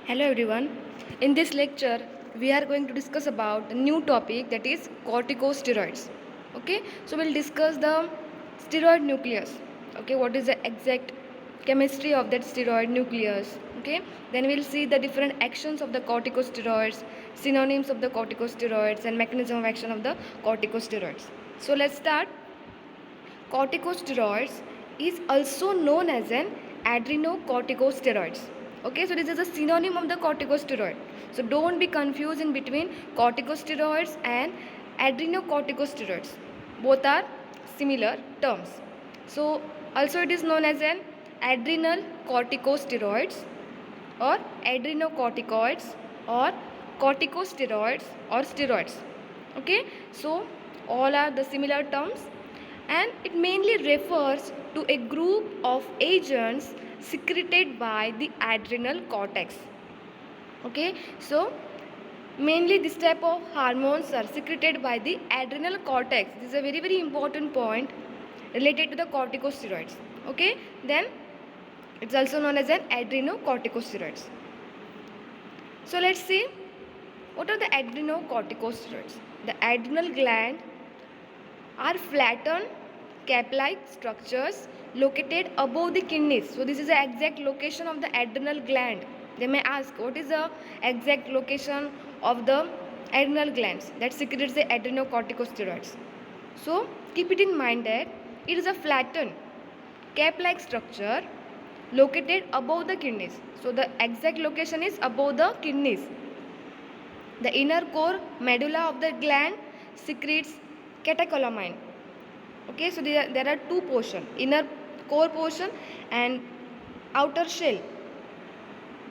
Hello everyone. In this lecture, we are going to discuss about a new topic that is corticosteroids. Okay, so we'll discuss the steroid nucleus. Okay, what is the exact chemistry of that steroid nucleus? Okay, then we'll see the different actions of the corticosteroids, synonyms of the corticosteroids, and mechanism of action of the corticosteroids. So let's start. Corticosteroids is also known as an adrenocorticosteroids. Okay, so this is a synonym of the corticosteroid. So don't be confused in between corticosteroids and adrenocorticosteroids. Both are similar terms. So also it is known as an adrenal corticosteroids or adrenocorticoids or corticosteroids or steroids. Okay, so all are the similar terms, and it mainly refers to a group of agents secreted by the adrenal cortex. Okay, so mainly this type of hormones are secreted by the adrenal cortex. This is a very important point related to the corticosteroids. Okay, then it's also known as an adrenocorticosteroids. So let's see what are the adrenocorticosteroids. The adrenal gland are flattened cap-like structures located above the kidneys. So this is the exact location of the adrenal gland. They may ask what is the exact location of the adrenal glands that secretes the adrenocorticosteroids. So keep it in mind that it is a flattened cap-like structure located above the kidneys. So the exact location is above the kidneys. The inner core medulla of the gland secretes catecholamine. Okay, so there are two portions, inner core portion and outer shell.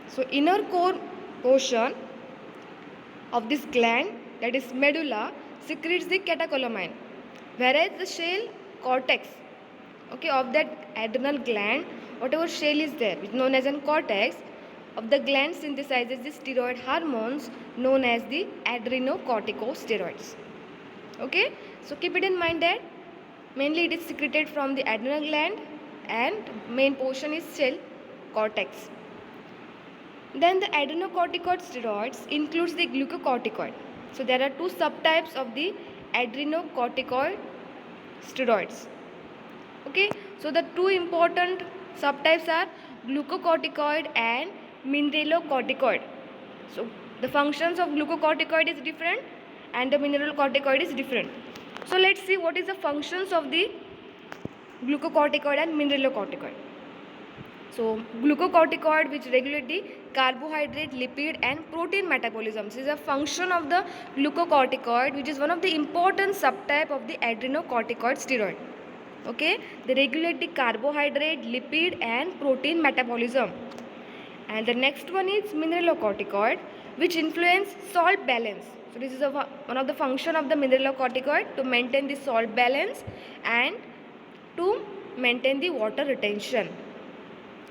So inner core portion of this gland, that is medulla, secretes the catecholamine, whereas the shell cortex, okay, of that adrenal gland, whatever shell is there, which is known as an cortex of the gland, synthesizes the steroid hormones known as the adrenocorticosteroids. Okay, so keep it in mind that mainly it is secreted from the adrenal gland and main portion is shell cortex. Then the adrenocorticoid steroids includes the glucocorticoid. So there are two subtypes of the adrenocorticoid steroids. Okay, so the two important subtypes are glucocorticoid and mineralocorticoid. So the functions of glucocorticoid is different and the mineralocorticoid is different. So let's see what is the functions of the glucocorticoid and mineralocorticoid. So glucocorticoid, which regulate the carbohydrate, lipid and protein metabolism. This is a function of the glucocorticoid, which is one of the important subtype of the adrenocorticoid steroid. Okay, they regulate the carbohydrate, lipid and protein metabolism. And the next one is mineralocorticoid, which influence salt balance. So this is one of the function of the mineralocorticoid, to maintain the salt balance and to maintain the water retention.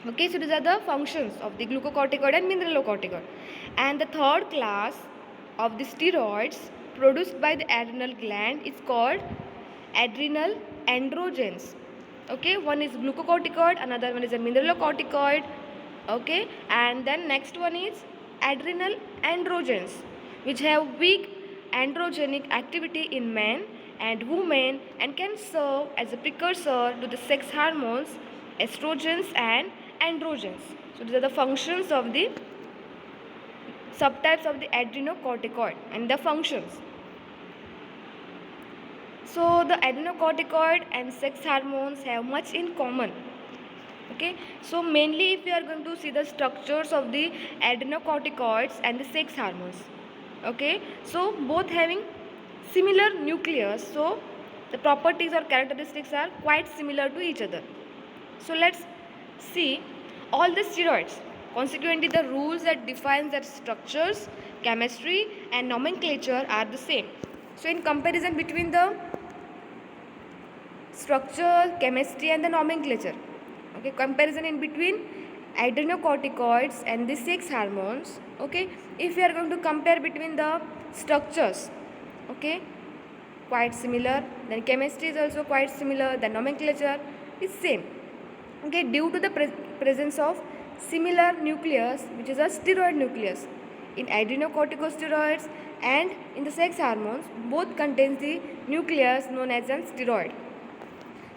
Okay, so these are the functions of the glucocorticoid and mineralocorticoid. And the third class of the steroids produced by the adrenal gland is called adrenal androgens. Okay, one is glucocorticoid, another one is a mineralocorticoid. Okay, and then next one is adrenal androgens, which have weak androgenic activity in men and women and can serve as a precursor to the sex hormones estrogens and androgens. So these are the functions of the subtypes of the adrenocorticoid and the functions. So the adrenocorticoid and sex hormones have much in common. Okay, so mainly if we are going to see the structures of the adrenocorticoids and the sex hormones. Okay, so both having similar nucleus, so the properties or characteristics are quite similar to each other. So let's see all the steroids. Consequently, the rules that define their structures, chemistry and nomenclature are the same. So in comparison between the structure, chemistry and the nomenclature, okay, comparison in between adrenocorticoids and the sex hormones. Okay, if we are going to compare between the structures, okay, quite similar, then chemistry is also quite similar, the nomenclature is same. Okay, due to the presence of similar nucleus, which is a steroid nucleus. In adrenocorticosteroids and in the sex hormones, both contains the nucleus known as a steroid.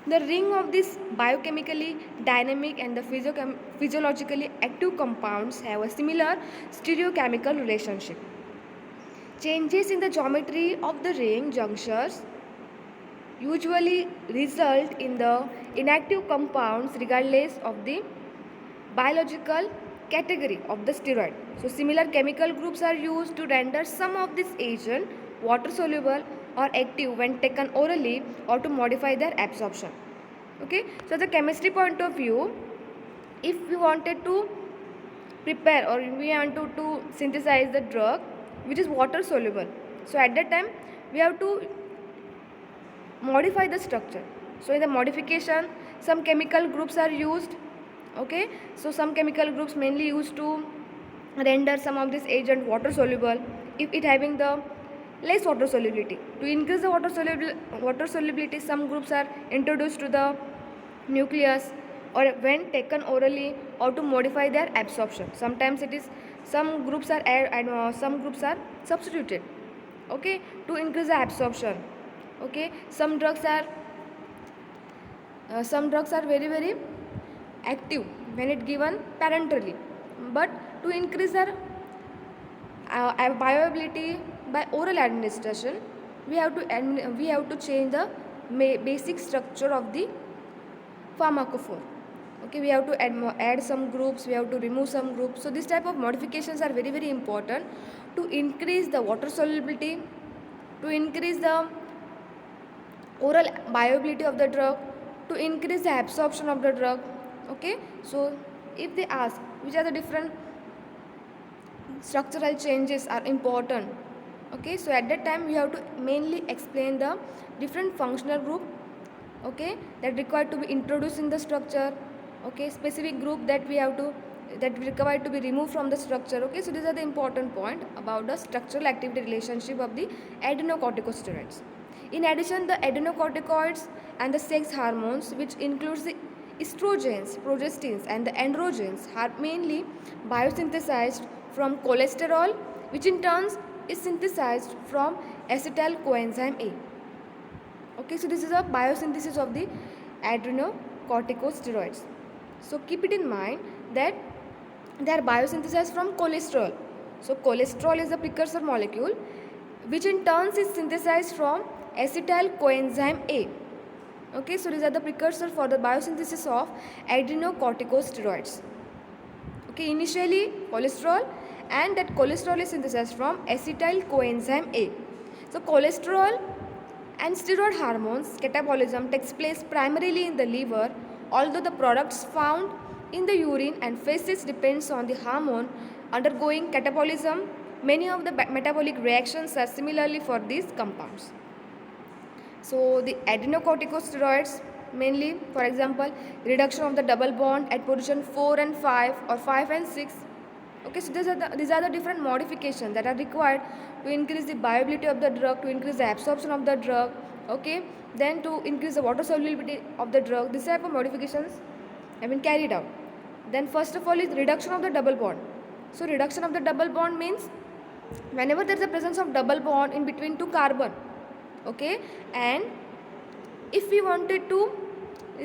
The ring of these biochemically dynamic and the physiologically active compounds have a similar stereochemical relationship. Changes in the geometry of the ring junctures usually result in the inactive compounds regardless of the biological category of the steroid. So similar chemical groups are used to render some of this agent water soluble or active when taken orally or to modify their absorption. Okay, so the chemistry point of view, if we wanted to prepare or we want to synthesize the drug which is water soluble, so at that time we have to modify the structure. So in the modification some chemical groups are used. Okay, so some chemical groups mainly used to render some of this agent water soluble if it having the less water solubility. To increase the water solubility, some groups are introduced to the nucleus or when taken orally or to modify their absorption. Sometimes it is some groups are add and some groups are substituted. Okay, to increase the absorption. Okay, some drugs are very active when it given parenterally, but to increase their bioavailability by oral administration, we have to change the basic structure of the pharmacophore. Okay, we have to add some groups, we have to remove some groups. So this type of modifications are very important to increase the water solubility, to increase the oral bioavailability of the drug, to increase the absorption of the drug. Okay, so if they ask which are the different structural changes are important, okay, so at that time we have to mainly explain the different functional group, okay, that required to be introduced in the structure. Okay, specific group that required to be removed from the structure. Okay, so these are the important point about the structural activity relationship of the adrenocorticosteroids. In addition, the adrenocorticoids and the sex hormones, which includes the estrogens, progestins and the androgens, are mainly biosynthesized from cholesterol, which in turn is synthesized from acetyl coenzyme A. Okay, so this is a biosynthesis of the adrenocorticosteroids. So keep it in mind that they are biosynthesized from cholesterol. So cholesterol is the precursor molecule which in turn is synthesized from acetyl coenzyme A. Okay, so these are the precursor for the biosynthesis of adrenocorticosteroids. Okay, initially cholesterol, and that cholesterol is synthesized from acetyl coenzyme A. So cholesterol and steroid hormones catabolism takes place primarily in the liver, although the products found in the urine and feces depends on the hormone undergoing catabolism. Many of the metabolic reactions are similarly for these compounds. So the adrenocorticosteroids mainly, for example, reduction of the double bond at position 4 and 5 or 5 and 6. Okay, so these are the different modifications that are required to increase the bioavailability of the drug, to increase the absorption of the drug. Okay, then to increase the water solubility of the drug. This type of modifications have been carried out. Then first of all is reduction of the double bond. So reduction of the double bond means whenever there is a presence of double bond in between two carbon, okay, and if we wanted to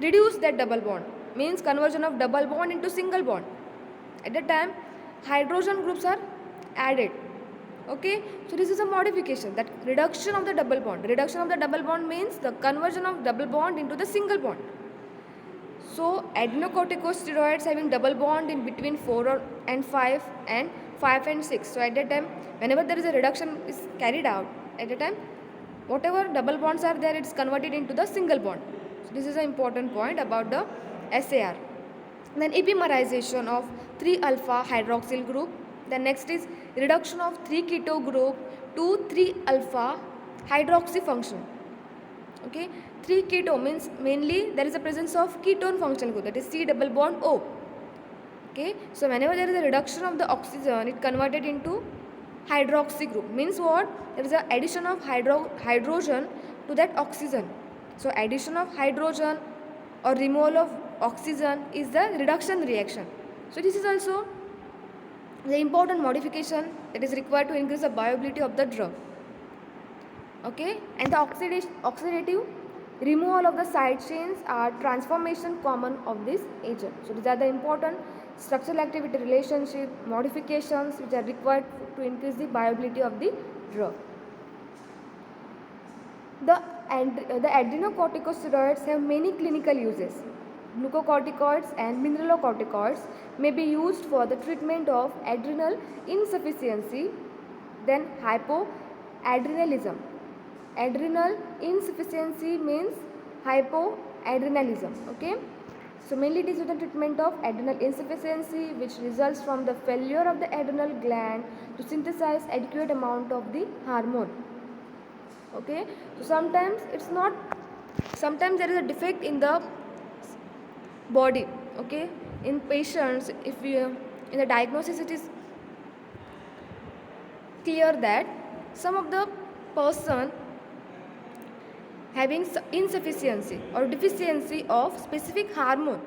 reduce that double bond, means conversion of double bond into single bond, at that time hydrogen groups are added. Okay, so this is a modification, that reduction of the double bond. Reduction of the double bond means the conversion of double bond into the single bond. So adrenocorticosteroids having double bond in between 4 and 5 and 5 and 6. So at that time whenever there is a reduction is carried out, at that time whatever double bonds are there, it's converted into the single bond. So this is an important point about the SAR. Then epimerization of 3-alpha hydroxyl group. Then next is reduction of 3-keto group to 3-alpha hydroxy function. Okay, 3-keto means mainly there is a presence of ketone functional group, that is C double bond O. Okay, so whenever there is a reduction of the oxygen, it converted into hydroxy group. Means what? There is an addition of hydrogen to that oxygen. So addition of hydrogen or removal of oxygen is the reduction reaction. So this is also the important modification that is required to increase the bioavailability of the drug. Okay, and the oxidative removal of the side chains are transformation common of this agent. So these are the important structural activity relationship modifications which are required to increase the bioavailability of the drug. The adrenocorticosteroids have many clinical uses. Glucocorticoids and mineralocorticoids may be used for the treatment of adrenal insufficiency, then hypoadrenalism. Adrenal insufficiency means hypoadrenalism. Okay, so mainly it is with the treatment of adrenal insufficiency, which results from the failure of the adrenal gland to synthesize adequate amount of the hormone. Okay, so sometimes there is a defect in the body. Okay, in patients, if we in the diagnosis it is clear that some of the person having insufficiency or deficiency of specific hormone.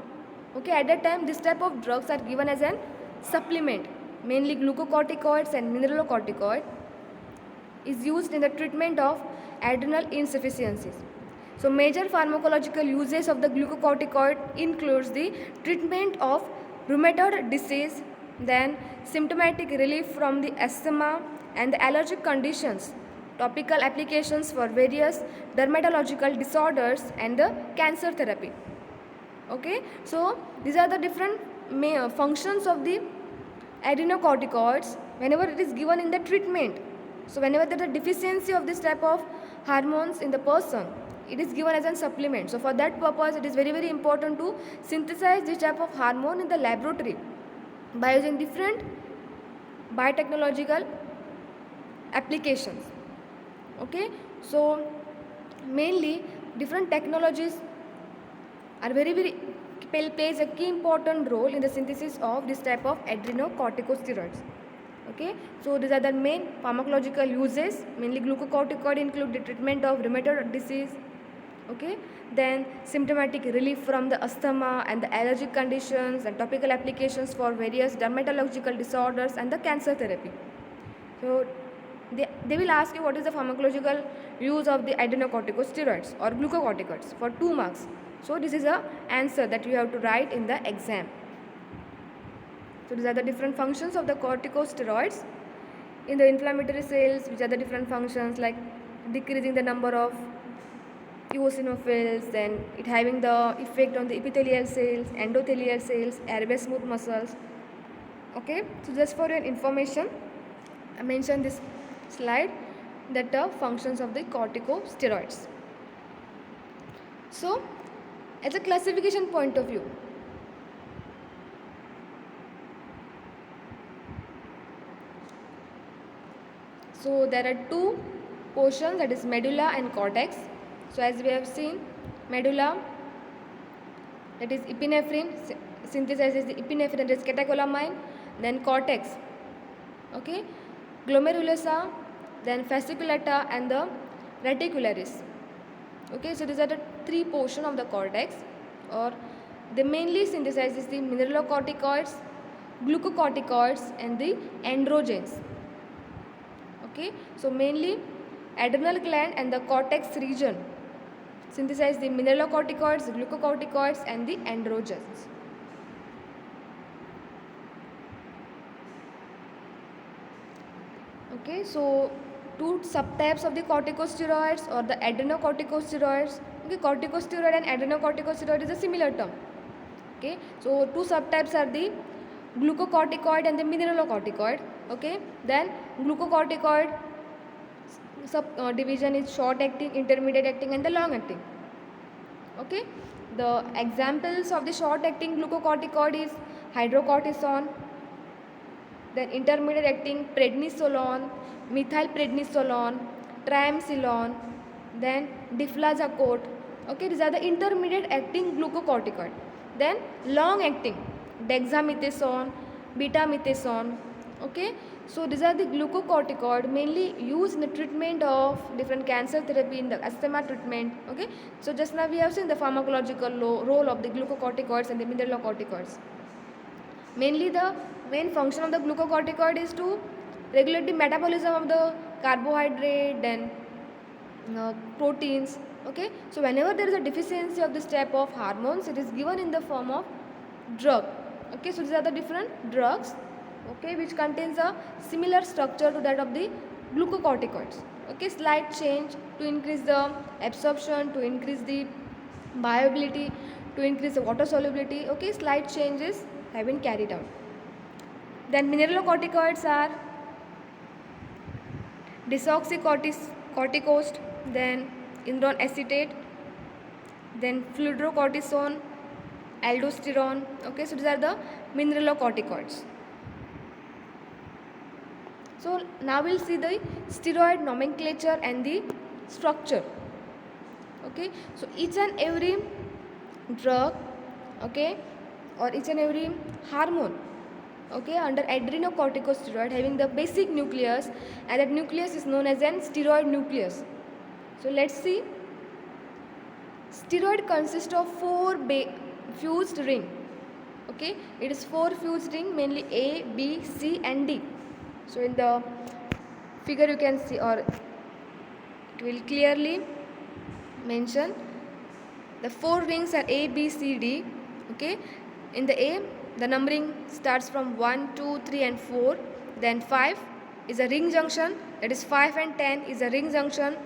Okay, at that time this type of drugs are given as an supplement, mainly glucocorticoids and mineralocorticoid is used in the treatment of adrenal insufficiencies. So major pharmacological uses of the glucocorticoid includes the treatment of rheumatoid disease, then symptomatic relief from the asthma and the allergic conditions, topical applications for various dermatological disorders and the cancer therapy. Okay, so these are the different functions of the adrenocorticoids whenever it is given in the treatment. So whenever there is a deficiency of this type of hormones in the person, it is given as a supplement. So for that purpose it is very very important to synthesize this type of hormone in the laboratory by using different biotechnological applications. Okay, so mainly different technologies are very plays a key important role in the synthesis of this type of adrenocorticosteroids. Okay, so these are the main pharmacological uses. Mainly glucocorticoid include the treatment of rheumatoid disease. Okay, then symptomatic relief from the asthma and the allergic conditions, and topical applications for various dermatological disorders and the cancer therapy. So they will ask you what is the pharmacological use of the adrenocorticosteroids or glucocorticoids for 2 marks. So this is a answer that you have to write in the exam. So these are the different functions of the corticosteroids in the inflammatory cells, which are the different functions like decreasing the number of eosinophils, then it having the effect on the epithelial cells, endothelial cells, airway smooth muscles. Okay, so just for your information, I mentioned this slide that the functions of the corticosteroids. So as a classification point of view, so there are two portions, that is medulla and cortex. So as we have seen, medulla, that is epinephrine, synthesizes the epinephrine, that is catecholamine. Then cortex, okay, glomerulosa, then fasciculata and the reticularis. Okay, so these are the three portions of the cortex, or they mainly synthesizes the mineralocorticoids, glucocorticoids and the androgens. Okay, so mainly adrenal gland and the cortex region synthesize the mineralocorticoids, glucocorticoids and the androgens. Okay, so two subtypes of the corticosteroids or the adrenocorticosteroids. Okay, corticosteroid and adrenocorticosteroid is a similar term. Okay, so two subtypes are the glucocorticoid and the mineralocorticoid. Okay, then glucocorticoid division is short acting, intermediate acting and the long acting. Okay, the examples of the short acting glucocorticoid is hydrocortisone, then intermediate acting prednisolone, methylprednisolone, triamcinolone, then deflazacort. Okay, these are the intermediate acting glucocorticoid. Then long acting dexamethasone, betamethasone. Okay, so these are the glucocorticoid mainly used in the treatment of different cancer therapy, in the asthma treatment. Okay, so just now we have seen the pharmacological role of the glucocorticoids and the mineralocorticoids. Mainly the main function of the glucocorticoid is to regulate the metabolism of the carbohydrate, then proteins. Okay, so whenever there is a deficiency of this type of hormones, it is given in the form of drug. Okay, so these are the different drugs, okay, which contains a similar structure to that of the glucocorticoids. Okay, slight change to increase the absorption, to increase the bioavailability, to increase the water solubility. Okay, slight changes have been carried out. Then mineralocorticoids are desoxycorticost, then indole acetate, then fludrocortisone, aldosterone. Okay, so these are the mineralocorticoids. So now we'll see the steroid nomenclature and the structure. Okay, so each and every drug, okay, or each and every hormone, okay, under adrenocorticosteroid having the basic nucleus, and that nucleus is known as an steroid nucleus. So let's see. Steroid consists of four fused ring. Okay, it is four fused ring, mainly A, B, C and D. So in the figure you can see, or it will clearly mention the four rings are A, B, C, D. Okay, in the A the numbering starts from 1, 2, 3 and 4. Then 5 is a ring junction, that is 5 and 10 is a ring junction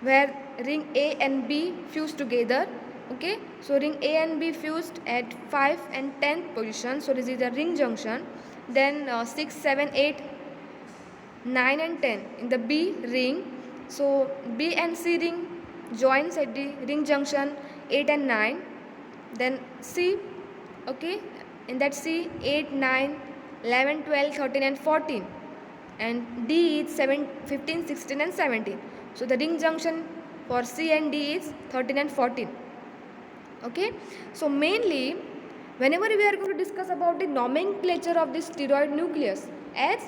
where ring A and B fuse together. Okay, so ring A and B fused at 5 and 10 position, so this is a ring junction. Then 6, 7, 8, 9 and 10 in the B ring, so B and C ring joins at the ring junction 8 and 9. Then C, okay, in that C 8, 9, 11, 12, 13 and 14, and D is 7, 15, 16 and 17. So the ring junction for C and D is 13 and 14. Okay, so mainly whenever we are going to discuss about the nomenclature of the steroid nucleus, as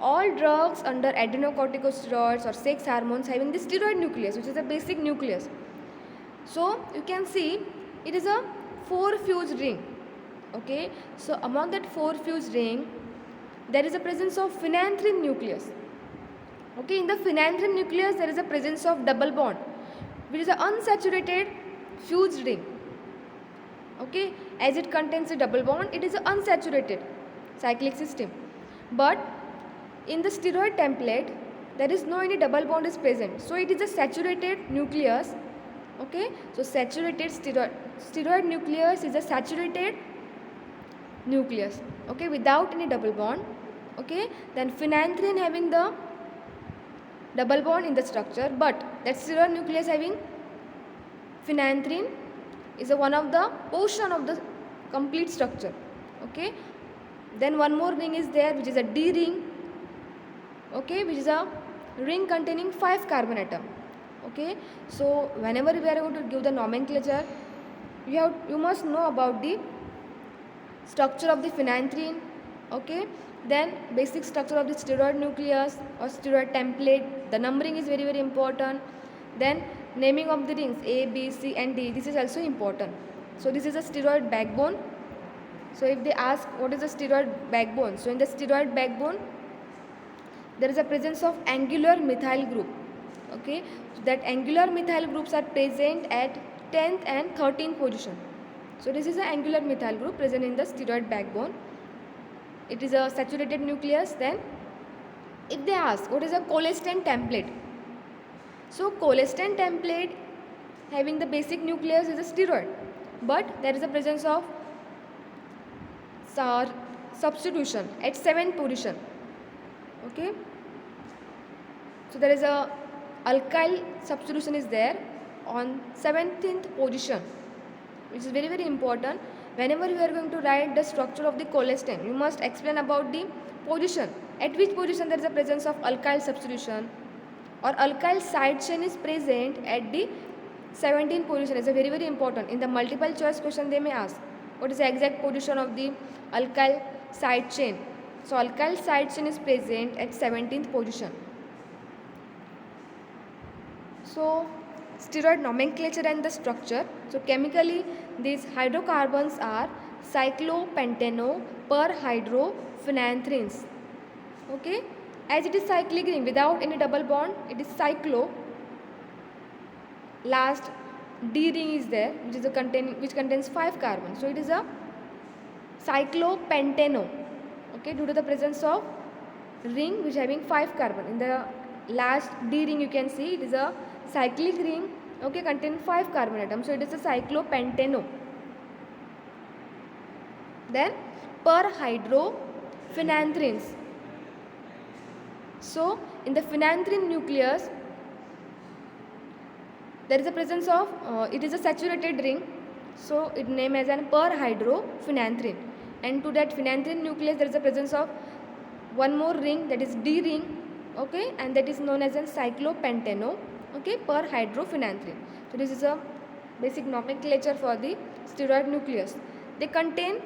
all drugs under adrenocorticosteroids or sex hormones having the steroid nucleus, which is a basic nucleus. So you can see it is a four fused ring. Okay, so among that four fused ring there is a presence of phenanthrene nucleus. Okay, in the phenanthrene nucleus there is a presence of double bond, which is an unsaturated fused ring. Okay, as it contains a double bond, it is an unsaturated cyclic system. But in the steroid template there is no any double bond is present, so it is a saturated nucleus. Okay, so saturated steroid nucleus is a saturated nucleus, okay, without any double bond. Okay, then phenanthrene having the double bond in the structure, but that steroid nucleus having phenanthrene is a one of the portion of the complete structure. Okay, then one more ring is there, which is a D ring. Okay, which is a ring containing 5 carbon atom. Okay, so whenever we are going to give the nomenclature, you must know about the structure of the phenanthrene. Okay, then basic structure of the steroid nucleus or steroid template, the numbering is very important. Then naming of the rings A, B, C and D, this is also important. So this is a steroid backbone. So if they ask what is the steroid backbone, so in the steroid backbone there is a presence of angular methyl group. Okay, so that angular methyl groups are present at 10th and 13th position. So this is an angular methyl group present in the steroid backbone. It is a saturated nucleus. Then if they ask what is a colistin template, so colistin template having the basic nucleus is a steroid, but there is a presence of substitution at 7th position. Okay, so there is a alkyl substitution is there on 17th position, which is very important. Whenever you are going to write the structure of the colistin, you must explain about the position, at which position there is a presence of alkyl substitution or alkyl side chain is present at the 17th position. Is a very important. In the multiple choice question they may ask what is the exact position of the alkyl side chain. So alkyl side chain is present at 17th position. So steroid nomenclature and the structure. So chemically these hydrocarbons are cyclopentano perhydrophenanthrenes. Okay, as it is cyclic ring without any double bond, it is cyclo. Last D ring is there, which contains 5 carbon. So it is a cyclopentano. Okay, due to the presence of ring which having 5 carbon. In the last D ring you can see it is a cyclic ring. Okay, contain 5 carbon atoms. So it is a cyclopentano. Then perhydrophenanthrenes. So in the phenanthrene nucleus there is a presence of it is a saturated ring, so it named as an perhydrophenanthrene, and to that phenanthrene nucleus there is a presence of one more ring, that is D ring. Okay, and that is known as an cyclopentano. Okay, perhydrophenanthrene. So this is a basic nomenclature for the steroid nucleus. They contain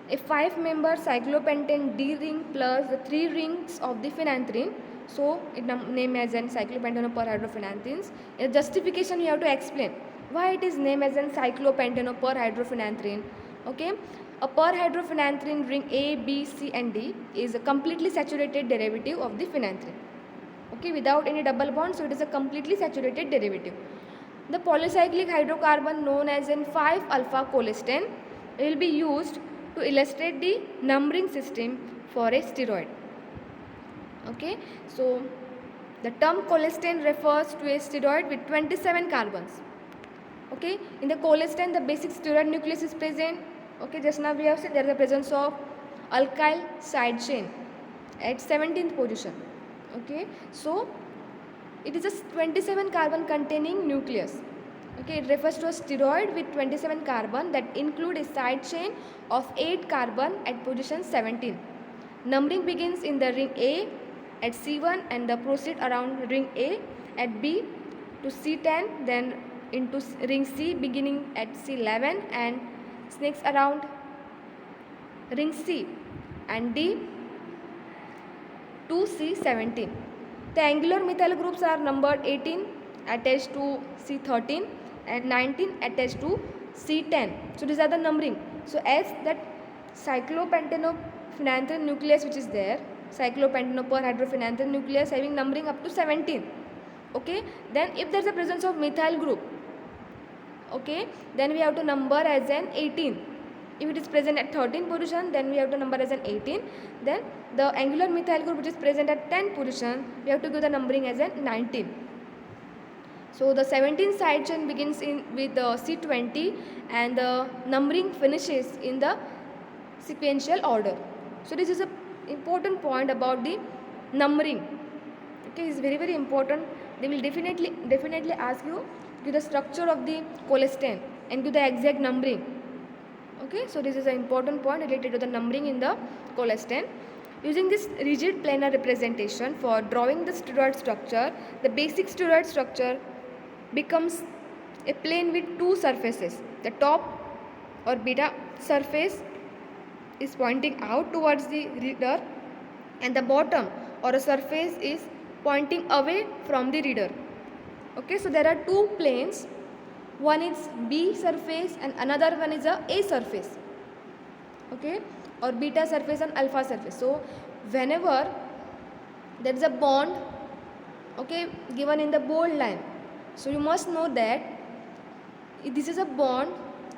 a 5-member cyclopentane D ring plus the 3 rings of the phenanthrene. So it named as an cyclopentano perhydrophenanthrenes. In justification you have to explain why it is named as an cyclopentano perhydrophenanthrene. Okay, a perhydrophenanthrene ring A, B, C and D is a completely saturated derivative of the phenanthrene. Okay, without any double bond, so it is a completely saturated derivative. The polycyclic hydrocarbon known as an 5-alpha cholesterol will be used to illustrate the numbering system for a steroid. Okay, so the term cholesterol refers to a steroid with 27 carbons. Okay, in the cholesterol the basic steroid nucleus is present. Okay, just now we have said there is the presence of alkyl side chain at 17th position. Okay, so it is a 27 carbon containing nucleus. Okay, it refers to a steroid with 27 carbon that include a side chain of 8 carbon at position 17. Numbering begins in the ring A at C1 and proceed around ring A at B to C10, then into ring C beginning at C11 and snakes around ring C and D to C17. The angular methyl groups are numbered 18 attached to C13 and 19 attached to C10. So these are the numbering. So as that cyclopentano phenanthrene nucleus which is there, cyclopentano perhydrophenanthrene nucleus having numbering up to 17. Okay, then if there is a presence of methyl group, okay, then we have to number as an 18. If it is present at 13 position, then we have to number as an 18. Then the angular methyl group which is present at 10 position, we have to give the numbering as an 19. So the 17 side chain begins with the C20 and the numbering finishes in the sequential order. So this is a important point about the numbering. Okay, it's very important. They will definitely ask you to the structure of the cholesterol and to the exact numbering. Okay, so this is an important point related to the numbering in the cholesterol. Using this rigid planar representation for drawing the steroid structure, the basic steroid structure becomes a plane with two surfaces. The top or beta surface is pointing out towards the reader and the bottom or a surface is pointing away from the reader. Okay, so there are two planes. One is B surface and another one is A surface. Okay, or beta surface and alpha surface. So whenever there is a bond, okay, given in the bold line, so you must know that this is a bond,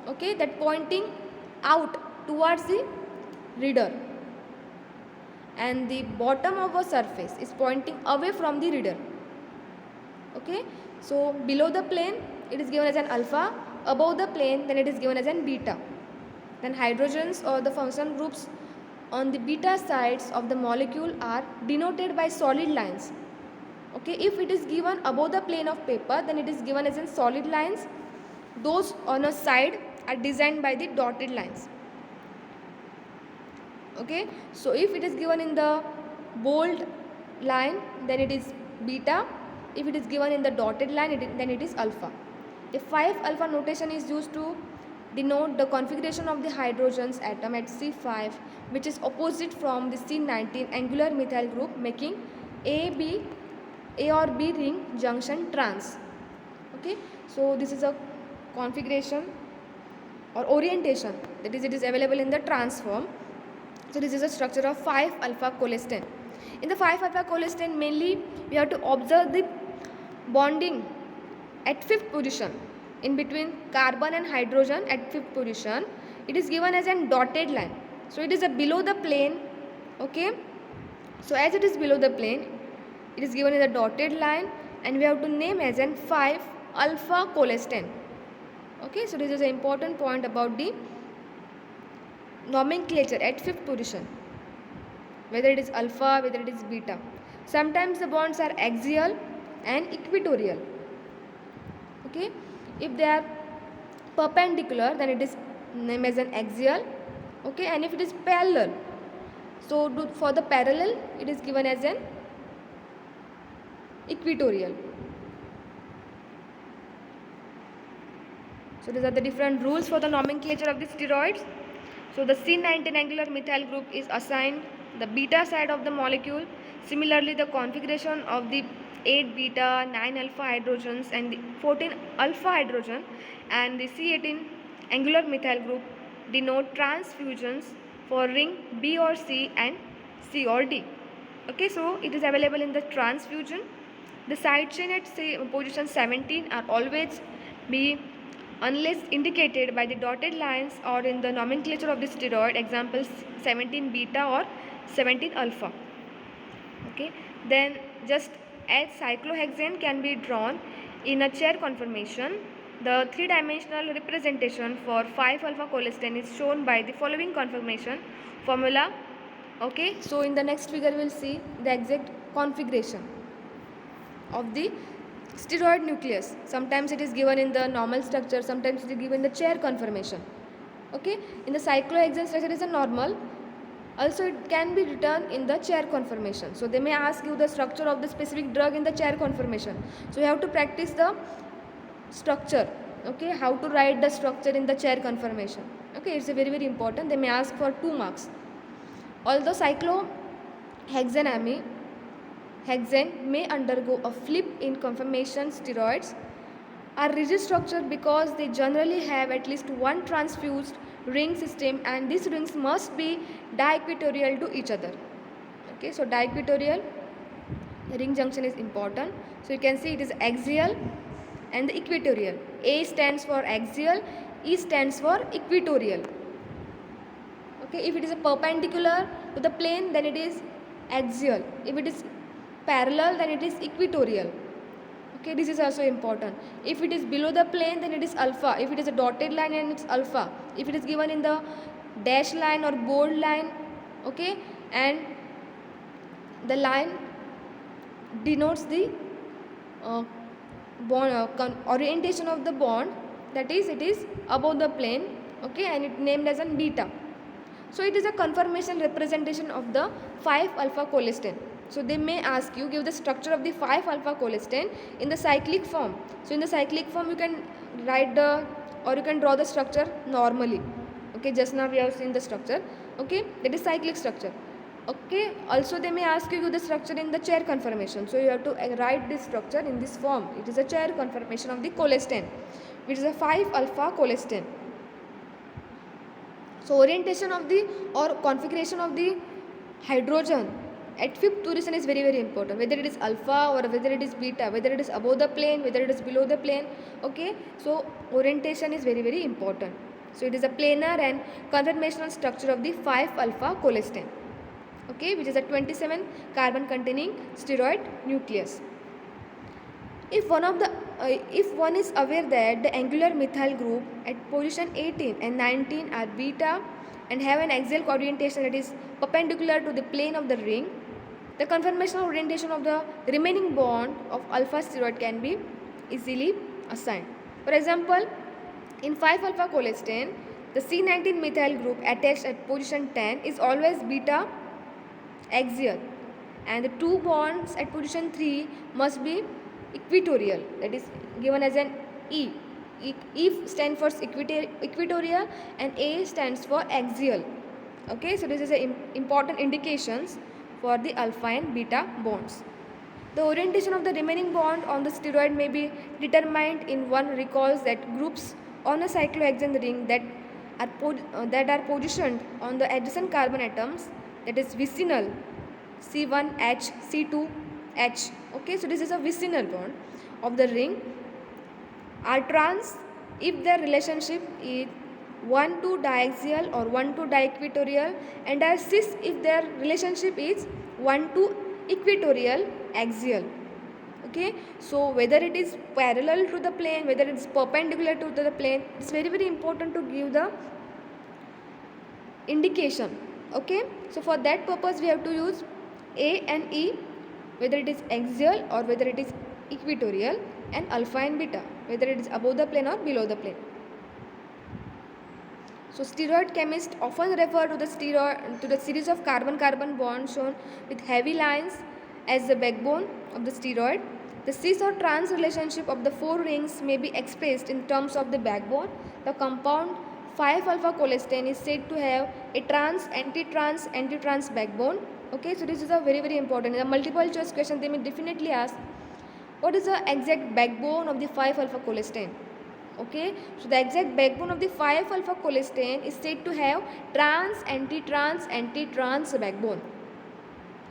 okay, that pointing out towards the reader, and the bottom of a surface is pointing away from the reader. Okay, so below the plane it is given as an alpha, above the plane then it is given as an beta. Then hydrogens or the functional groups on the beta sides of the molecule are denoted by solid lines. Okay, if it is given above the plane of paper, then it is given as in solid lines. Those on a side are designed by the dotted lines. Okay, so if it is given in the bold line, then it is beta. If it is given in the dotted line, then it is alpha. A 5-alpha notation is used to denote the configuration of the hydrogens atom at C5, which is opposite from the C19 angular methyl group, making A or B ring junction trans. Okay, so this is a configuration or orientation, that is, it is available in the trans form. So this is a structure of 5-alpha cholesterol. In the 5-alpha cholesterol, mainly we have to observe the bonding at fifth position in between carbon and hydrogen at fifth position. It is given as a dotted line. So it is a below the plane. Okay. So as it is below the plane, it is given in the dotted line, and we have to name as an 5-alpha cholesterol. Okay. So this is an important point about the nomenclature at fifth position, whether it is alpha, whether it is beta. Sometimes the bonds are axial and equatorial. Okay, if they are perpendicular, then it is named as an axial. Okay, and if it is parallel, so for the parallel, it is given as an equatorial. So these are the different rules for the nomenclature of the steroids. So the C19 angular methyl group is assigned the beta side of the molecule. Similarly, the configuration of the 8 beta, 9 alpha hydrogens and the 14 alpha hydrogen and the C18 angular methyl group denote transfusions for ring B or C and C or D. Okay, so it is available in the transfusion. The side chain at position 17 are always be unless indicated by the dotted lines or in the nomenclature of the steroid, examples 17 beta or 17 alpha. Okay, then just as cyclohexane can be drawn in a chair conformation, the three-dimensional representation for 5-alpha cholesterol is shown by the following conformation formula. Okay, so in the next figure we will see the exact configuration of the steroid nucleus. Sometimes it is given in the normal structure, sometimes it is given in the chair conformation. Okay, in the cyclohexane structure is a normal. Also, it can be written in the chair conformation. So they may ask you the structure of the specific drug in the chair conformation. So you have to practice the structure. Okay, how to write the structure in the chair conformation. Okay, it's a very, very important. They may ask for 2 marks. Although cyclohexane may undergo a flip in conformation, steroids are rigid structure because they generally have at least one transfused ring system, and these rings must be diequatorial to each other. Okay, so diequatorial ring junction is important. So you can see it is axial and the equatorial. A stands for axial, E stands for equatorial. Okay, if it is a perpendicular to the plane, then it is axial. If it is parallel, then it is equatorial. Okay, this is also important. If it is below the plane, then it is alpha. If it is a dotted line, then it's alpha. If it is given in the dash line or bold line, okay, and the line denotes the orientation of the bond, that is, it is above the plane, okay, and it named as an beta. So it is a conformation representation of the 5-alpha cholesterol. So they may ask you, give the structure of the 5-alpha cholesterol in the cyclic form. So in the cyclic form, you can write you can draw the structure normally. Okay, just now we have seen the structure. Okay, that is cyclic structure. Okay, also they may ask you the structure in the chair conformation. So you have to write this structure in this form. It is a chair conformation of the cholesterol, which is a 5-alpha cholesterol. So orientation of the or configuration of the hydrogen at fifth position is very, very important, whether it is alpha or whether it is beta, whether it is above the plane, whether it is below the plane. Okay, so orientation is very, very important. So it is a planar and conformational structure of the 5-alpha cholesterol, okay, which is a 27 carbon containing steroid nucleus. If one is aware that the angular methyl group at position 18 and 19 are beta and have an axial orientation that is perpendicular to the plane of the ring, the conformational orientation of the remaining bond of alpha steroid can be easily assigned. For example, in 5-alpha cholesterol, the C19 methyl group attached at position 10 is always beta axial, and the 2 bonds at position 3 must be equatorial, that is given as an E. E stands for equatorial and A stands for axial. Okay, so this is a important indications for the alpha and beta bonds. The orientation of the remaining bond on the steroid may be determined in one recalls that groups on a cyclohexane ring that that are positioned on the adjacent carbon atoms, that is vicinal, C1H, C2H. Okay, so this is a vicinal bond of the ring, are trans if their relationship is 1 to diaxial or 1 to diequatorial, and are cis if their relationship is 1 to equatorial axial. Okay, so whether it is parallel to the plane, whether it is perpendicular to the plane, it's very very important to give the indication. Okay, so for that purpose we have to use A and E, whether it is axial or whether it is equatorial, and alpha and beta, whether it is above the plane or below the plane. So steroid chemists often refer to the series of carbon-carbon bonds shown with heavy lines as the backbone of the steroid. The cis or trans relationship of the 4 rings may be expressed in terms of the backbone. The compound 5-alpha cholesterol is said to have a trans, anti-trans backbone. Okay, so this is a very very important. In a multiple choice question, they may definitely ask, what is the exact backbone of the 5-alpha cholesterol? Okay, so the exact backbone of the 5-alpha cholesterol is said to have trans, anti-trans backbone.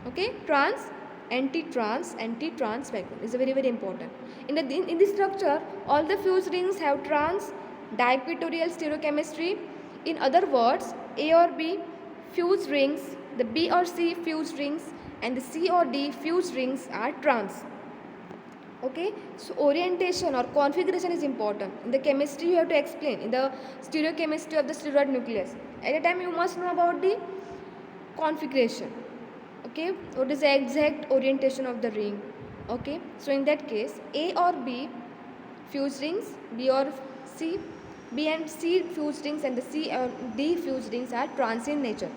Okay, trans, anti-trans backbone is very very important. In this structure, all the fused rings have trans diequatorial stereochemistry. In other words, A or B fused rings, the B or C fused rings, and the C or D fused rings are trans. Okay, so orientation or configuration is important. In the chemistry you have to explain, in the stereochemistry of the steroid nucleus, at a time you must know about the configuration. Okay, what is the exact orientation of the ring? Okay, so in that case, A or B fused rings, B or C, B and C fused rings, and the C or D fused rings are trans in nature.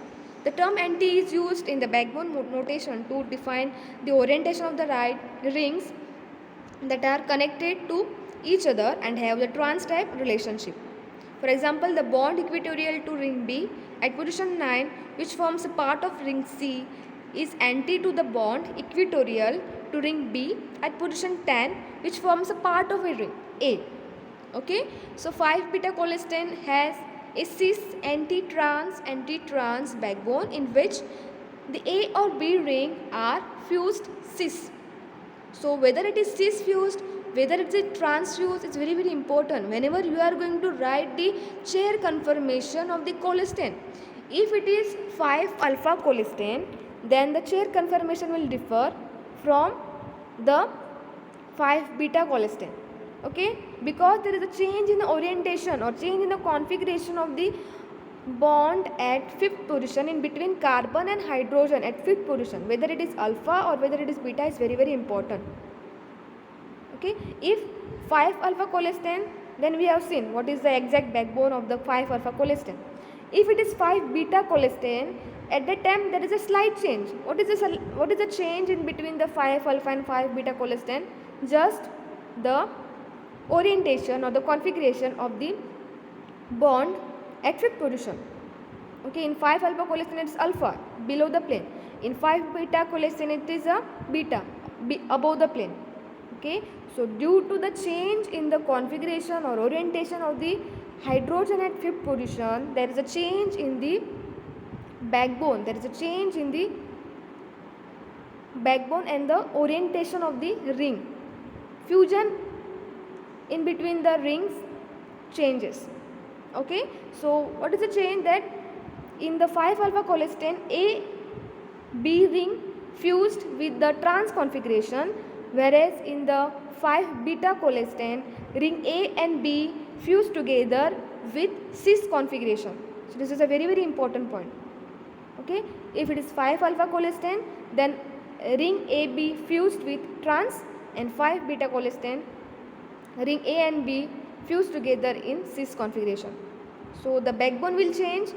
The term anti is used in the backbone notation to define the orientation of the right rings that are connected to each other and have the trans type relationship. For example, the bond equatorial to ring B at position 9, which forms a part of ring C, is anti to the bond equatorial to ring B at position 10, which forms a part of a ring A. Okay, so 5-beta cholesterol has a cis anti-trans backbone in which the A or B ring are fused cis. So whether it is cis fused, whether it is trans fused, it's very very important whenever you are going to write the chair conformation of the cholesterol. If it is 5-alpha cholesterol, then the chair conformation will differ from the 5-beta cholesterol. Okay, because there is a change in the orientation or change in the configuration of the bond at 5th position in between carbon and hydrogen at 5th position, whether it is alpha or whether it is beta, is very very important. Okay, if 5-alpha cholesterol, then we have seen what is the exact backbone of the 5-alpha cholesterol. If it is 5-beta cholesterol, at that time there is a slight change. What is the change in between the 5-alpha and 5-beta cholesterol? Just the orientation or the configuration of the bond at 5th position. Okay, in 5-alpha cholesterol it is alpha below the plane. In 5-beta cholesterol it is a beta above the plane. Okay, so due to the change in the configuration or orientation of the hydrogen at 5th position, there is a change in the backbone. There is a change in the backbone and the orientation of the ring. Fusion in between the rings changes. Okay, so what is the change? That in the 5-alpha cholesterol, A B ring fused with the trans configuration, whereas in the 5-beta cholesterol, ring A and B fused together with cis configuration. So this is a very very important point. Okay, if it is 5-alpha cholesterol, then ring AB fused with trans, and 5-beta cholesterol, ring A and B fused together in cis configuration. So the backbone will change.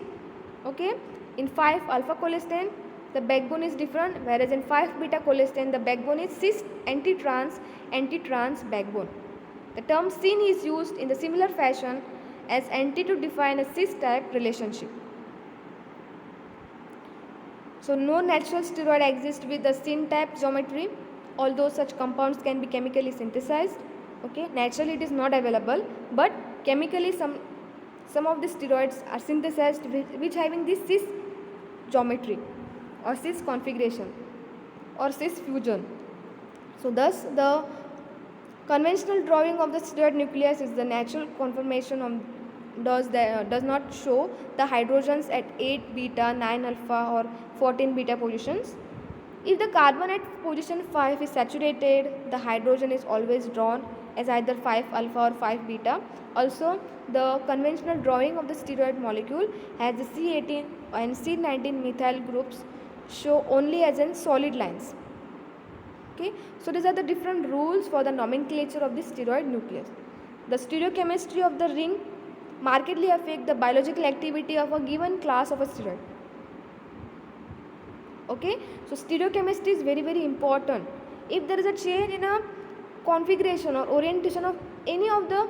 Okay, in 5-alpha cholesterol the backbone is different, whereas in 5-beta cholesterol the backbone is cis anti-trans backbone. The term syn is used in the similar fashion as anti to define a cis type relationship. So no natural steroid exists with the syn type geometry, although such compounds can be chemically synthesized. Okay, naturally it is not available, but chemically some some of the steroids are synthesized which having this cis geometry or cis configuration or cis fusion. So thus the conventional drawing of the steroid nucleus is the natural conformation of does not show the hydrogens at 8 beta, 9 alpha or 14 beta positions. If the carbon at position 5 is saturated, the hydrogen is always drawn as either 5 alpha or 5 beta. Also, the conventional drawing of the steroid molecule has the C18 and C19 methyl groups show only as in solid lines. Okay, so these are the different rules for the nomenclature of the steroid nucleus. The stereochemistry of the ring markedly affect the biological activity of a given class of a steroid. Okay, so stereochemistry is very important. If there is a change in a configuration or orientation of any of the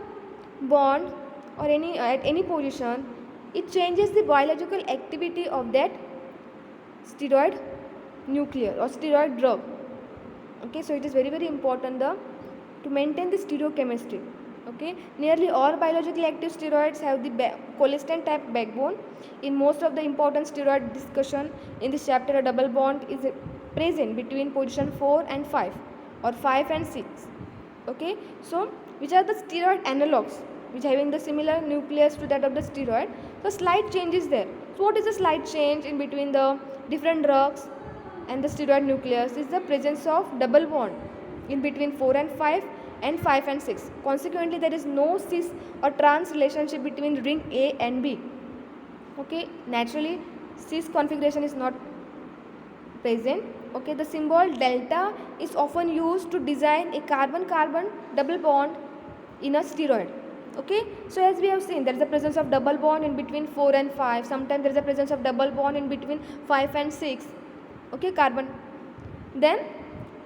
bond or at any position, it changes the biological activity of that steroid nucleus or steroid drug. Okay, so it is very important to maintain the stereochemistry. Okay, nearly all biologically active steroids have the colistin type backbone. In most of the important steroid discussion in this chapter, a double bond is present between position 4 and 5 or 5 and 6. Okay, so which are the steroid analogs which having the similar nucleus to that of the steroid. So slight change is there. So what is the slight change in between the different drugs and the steroid nucleus is the presence of double bond in between 4 and 5 and 5 and 6. Consequently, there is no cis or trans relationship between ring A and B. Okay, naturally cis configuration is not present. Okay, the symbol delta is often used to design a carbon-carbon double bond in a steroid. Okay, so as we have seen, there is a presence of double bond in between 4 and 5. Sometimes there is a presence of double bond in between 5 and 6. Okay, carbon. Then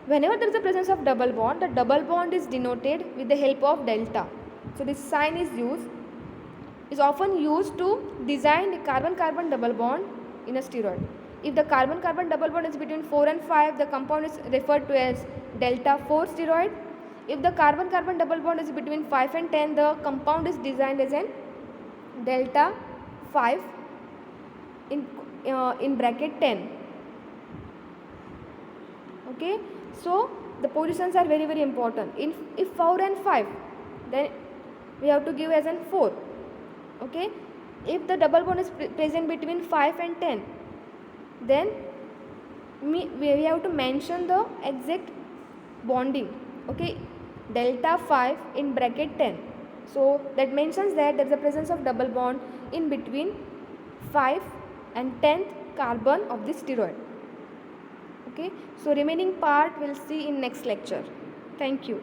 whenever there is a presence of double bond, the double bond is denoted with the help of delta. So this sign is often used to design a carbon-carbon double bond in a steroid. If the carbon-carbon double bond is between 4 and 5, the compound is referred to as delta 4 steroid. If the carbon-carbon double bond is between 5 and 10, the compound is designed as an delta 5 in bracket 10. Okay, so the positions are very important. If 4 and 5, then we have to give as an 4. Okay, if the double bond is present between 5 and 10, then we have to mention the exact bonding. Okay, delta 5 in bracket 10. So that mentions that there is a presence of double bond in between 5 and 10th carbon of the steroid. Okay, so remaining part we'll see in next lecture. Thank you.